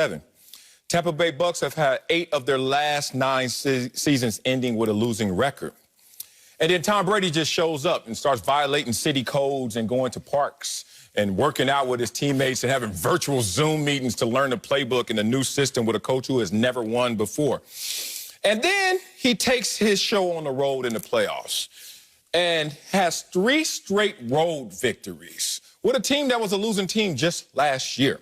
7. Tampa Bay Bucks have had 8 of their last 9 seasons ending with a losing record. And then Tom Brady just shows up and starts violating city codes and going to parks and working out with his teammates and having virtual Zoom meetings to learn the playbook and the new system with a coach who has never won before. And then he takes his show on the road in the playoffs and has 3 straight road victories with a team that was a losing team just last year.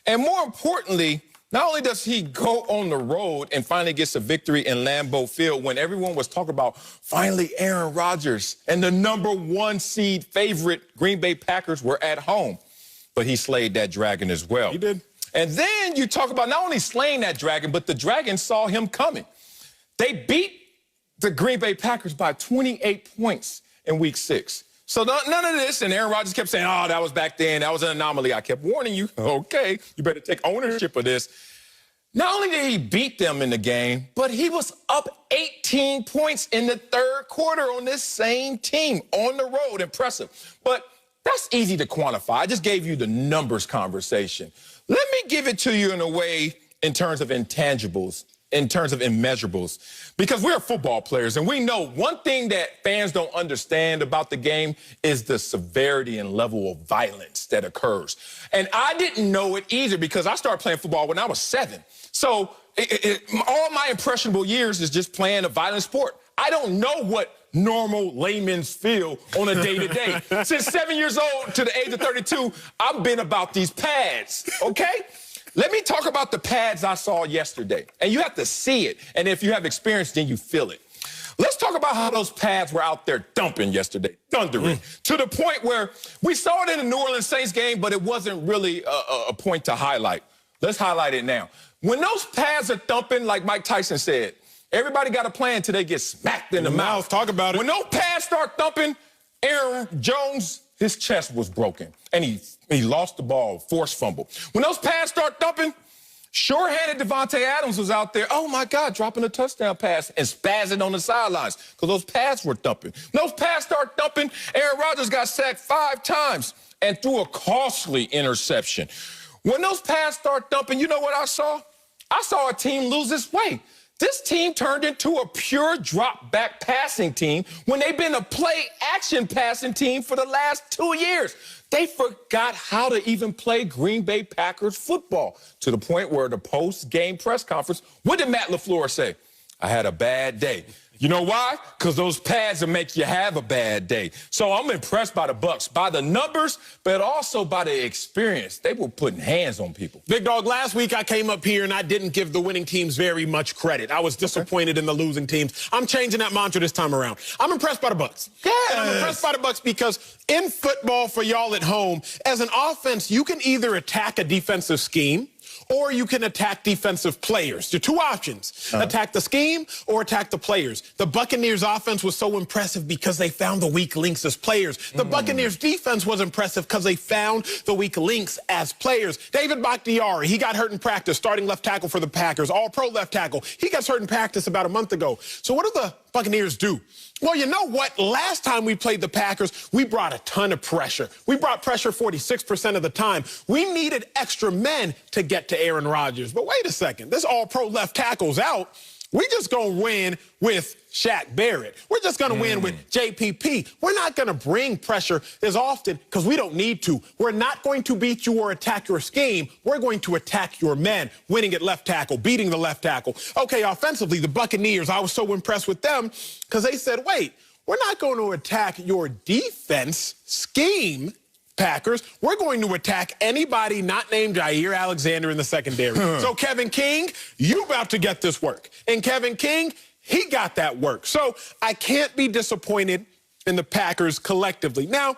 And more importantly, not only does he go on the road and finally gets a victory in Lambeau Field when everyone was talking about finally Aaron Rodgers and the #1 seed favorite Green Bay Packers were at home, but he slayed that dragon as well. He did. And then you talk about not only slaying that dragon, but the dragon saw him coming. They beat the Green Bay Packers by 28 points in Week 6. So none of this, and Aaron Rodgers kept saying, oh, that was back then, that was an anomaly. I kept warning you, okay, you better take ownership of this. Not only did he beat them in the game, but he was up 18 points in the 3rd quarter on this same team on the road. Impressive. But that's easy to quantify. I just gave you the numbers conversation. Let me give it to you in a way in terms of intangibles, in terms of immeasurables, because we're football players, and we know one thing that fans don't understand about the game is the severity and level of violence that occurs. And I didn't know it either because I started playing football when I was 7. So all my impressionable years is just playing a violent sport. I don't know what normal laymen's feel on a day-to-day. Since 7 years old to the age of 32, I've been about these pads, okay? Let me talk about the pads I saw yesterday. And you have to see it. And if you have experience, then you feel it. Let's talk about how those pads were out there dumping yesterday, thundering, to the point where we saw it in the New Orleans Saints game, but it wasn't really a point to highlight. Let's highlight it now. When those pads are thumping, like Mike Tyson said, everybody got a plan until they get smacked in the mouth. Talk about it. When those pads start thumping, Aaron Jones, his chest was broken, and he lost the ball, forced fumble. When those pads start thumping, sure-handed Devontae Adams was out there, oh, my God, dropping a touchdown pass and spazzing on the sidelines because those pads were thumping. When those pads start thumping, Aaron Rodgers got sacked 5 times and threw a costly interception. When those pads start thumping, you know what I saw? I saw a team lose its way. This team turned into a pure drop-back passing team when they've been a play-action passing team for the last 2 years. They forgot how to even play Green Bay Packers football to the point where the post-game press conference, what did Matt LaFleur say? I had a bad day. You know why? Because those pads will make you have a bad day. So I'm impressed by the Bucks, by the numbers, but also by the experience. They were putting hands on people. Big Dog, last week I came up here and I didn't give the winning teams very much credit. I was disappointed in the losing teams. I'm changing that mantra this time around. I'm impressed by the Bucks. Yes. And I'm impressed by the Bucks because in football, for y'all at home, as an offense, you can either attack a defensive scheme or you can attack defensive players. There are 2 options. Attack the scheme or attack the players. The Buccaneers' offense was so impressive because they found the weak links as players. The Buccaneers' defense was impressive because they found the weak links as players. David Bakhtiari, he got hurt in practice, starting left tackle for the Packers, all-pro left tackle. He got hurt in practice about a month ago. So what do the Buccaneers do? Well, you know what? Last time we played the Packers, we brought a ton of pressure. We brought pressure 46% of the time. We needed extra men to get to Aaron Rodgers. But wait a second. This all-pro left tackle's out. We just going to win with Shaq Barrett. We're just going to win with JPP. We're not going to bring pressure as often because we don't need to. We're not going to beat you or attack your scheme. We're going to attack your men, winning at left tackle, beating the left tackle. Okay, offensively, the Buccaneers, I was so impressed with them because they said, wait, we're not going to attack your defense scheme, Packers. We're going to attack anybody not named Jair Alexander in the secondary. So Kevin King, you about to get this work. And Kevin King, he got that work. So I can't be disappointed in the Packers collectively. Now,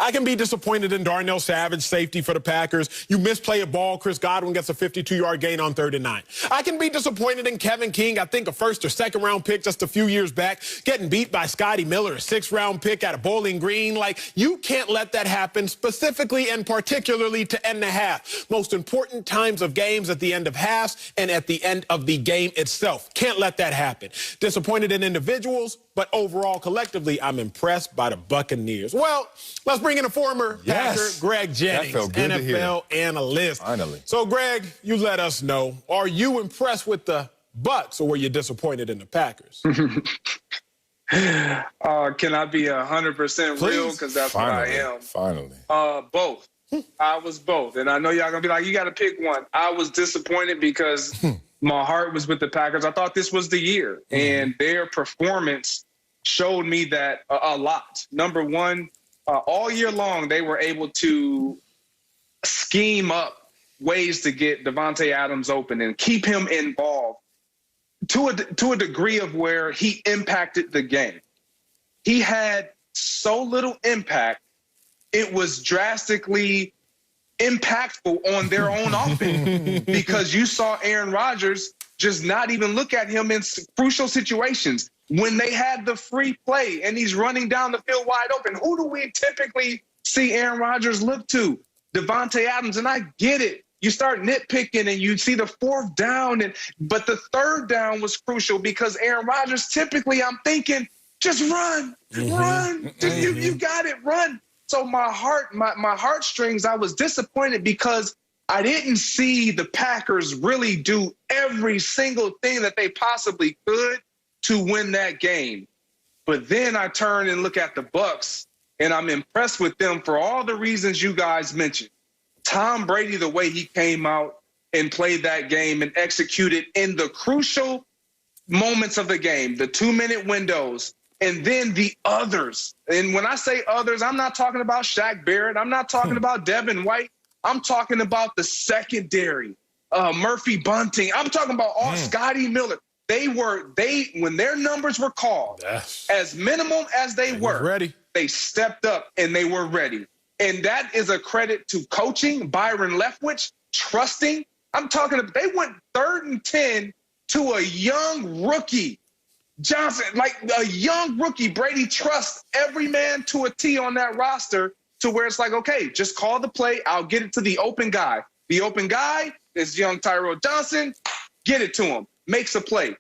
I can be disappointed in Darnell Savage, safety for the Packers. You misplay a ball, Chris Godwin gets a 52-yard gain on 3rd and 9. I can be disappointed in Kevin King, I think a 1st or 2nd round pick just a few years back, getting beat by Scotty Miller, a 6th round pick at a Bowling Green. Like, you can't let that happen, specifically and particularly to end the half. Most important times of games at the end of halves and at the end of the game itself. Can't let that happen. Disappointed in individuals, but overall, collectively, I'm impressed by the Buccaneers. Well, let's bring in a former Packer, Greg Jennings, NFL analyst. Finally. So, Greg, you let us know, are you impressed with the Bucs, or were you disappointed in the Packers? Can I be 100% real? Because that's what I am. Finally. Both. I was both. And I know y'all going to be like, you got to pick one. I was disappointed because my heart was with the Packers. I thought this was the year. And their performance showed me that a lot. Number one, all year long, they were able to scheme up ways to get Davante Adams open and keep him involved to a degree of where he impacted the game. He had so little impact, it was drastically impactful on their own offense because you saw Aaron Rodgers just not even look at him in crucial situations. When they had the free play and he's running down the field wide open, who do we typically see Aaron Rodgers look to? Davante Adams. And I get it. You start nitpicking and you see the fourth down, but the third down was crucial because Aaron Rodgers, typically I'm thinking, just run. You got it, run. So my heartstrings, I was disappointed because I didn't see the Packers really do every single thing that they possibly could to win that game. But then I turn and look at the Bucs, and I'm impressed with them for all the reasons you guys mentioned. Tom Brady, the way he came out and played that game and executed in the crucial moments of the game, the 2-minute windows, and then the others. And when I say others, I'm not talking about Shaq Barrett. I'm not talking about Devin White. I'm talking about the secondary, Murphy Bunting. I'm talking about all Scotty Miller. When their numbers were called, as minimum as they were, they stepped up and they were ready. And that is a credit to coaching, Byron Leftwich, trusting. I'm talking about they went 3rd and 10 to a young rookie. Johnson, like a young rookie. Brady trusts every man to a T on that roster to where it's like, okay, just call the play. I'll get it to the open guy. The open guy is young Tyrell Johnson. Get it to him. Makes a play.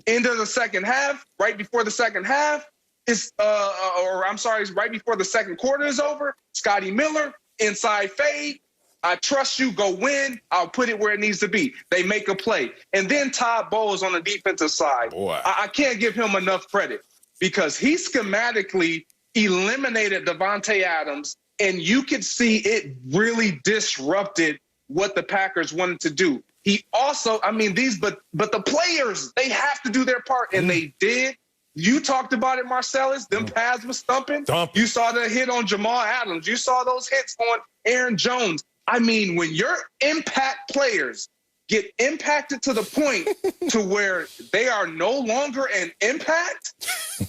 End of the second half, right before the second half, right before the second quarter is over, Scotty Miller, inside fade. I trust you, go win. I'll put it where it needs to be. They make a play. And then Todd Bowles on the defensive side. I can't give him enough credit because he schematically eliminated Davante Adams, and you could see it really disrupted what the Packers wanted to do. He also, but the players, they have to do their part, and they did. You talked about it, Marcellus. Them pads was thumping. You saw the hit on Jamal Adams. You saw those hits on Aaron Jones. When your impact players get impacted to the point to where they are no longer an impact,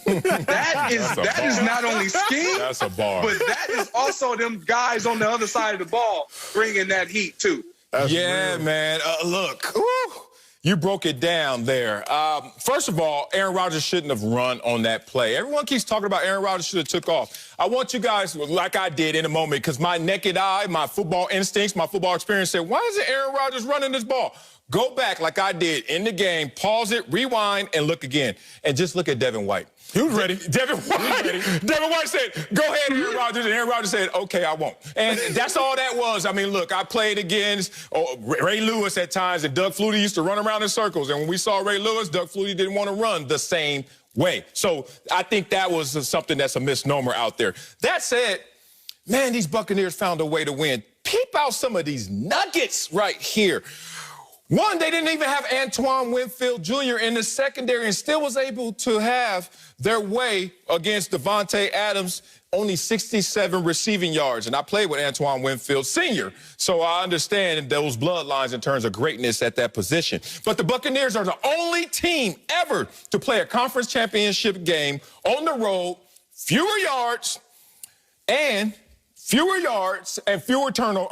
that is not only scheme, that's a bar. But that is also them guys on the other side of the ball bringing that heat too. Man. Look, you broke it down there. First of all, Aaron Rodgers shouldn't have run on that play. Everyone keeps talking about Aaron Rodgers should have took off. I want you guys, like I did in a moment, because my naked eye, my football instincts, my football experience said, why isn't Aaron Rodgers running this ball? Go back like I did in the game, pause it, rewind, and look again. And just look at Devin White. He was ready. Devin White said, go ahead, Aaron Rodgers. And Aaron Rodgers said, okay, I won't. And that's all that was. Look, I played against Ray Lewis at times, and Doug Flutie used to run around in circles. And when we saw Ray Lewis, Doug Flutie didn't want to run the same way. So I think that was something that's a misnomer out there. That said, man, these Buccaneers found a way to win. Peep out some of these nuggets right here. One, they didn't even have Antoine Winfield Jr. in the secondary and still was able to have their way against Davante Adams, only 67 receiving yards. And I played with Antoine Winfield Sr., so I understand those bloodlines in terms of greatness at that position. But the Buccaneers are the only team ever to play a conference championship game on the road,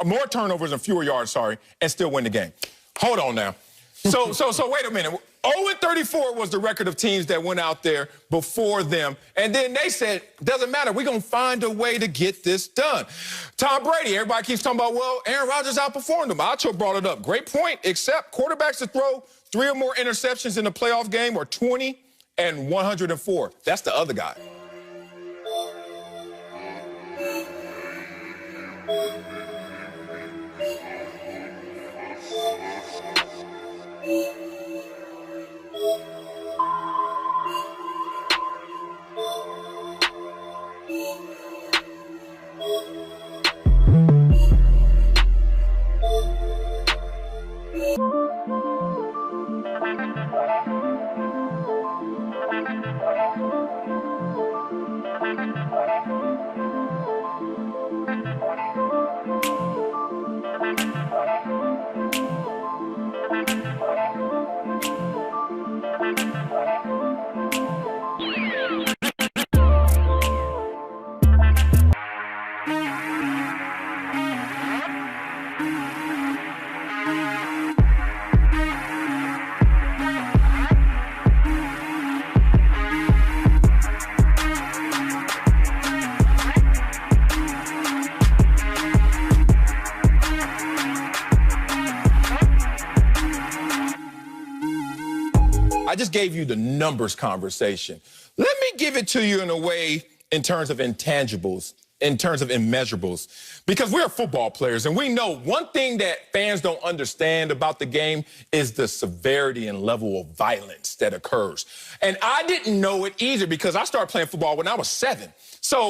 more turnovers and fewer yards, and still win the game. Hold on now. So wait a minute. 0-34 was the record of teams that went out there before them. And then they said, doesn't matter, we're going to find a way to get this done. Tom Brady, everybody keeps talking about, well, Aaron Rodgers outperformed him. Acho brought it up. Great point, except quarterbacks that throw 3 or more interceptions in a playoff game are 20 and 104. That's the other guy. I just gave you the numbers conversation. Let me give it to you in a way in terms of intangibles, in terms of immeasurables, because we're football players, and we know one thing that fans don't understand about the game is the severity and level of violence that occurs. And I didn't know it either because I started playing football when I was 7. So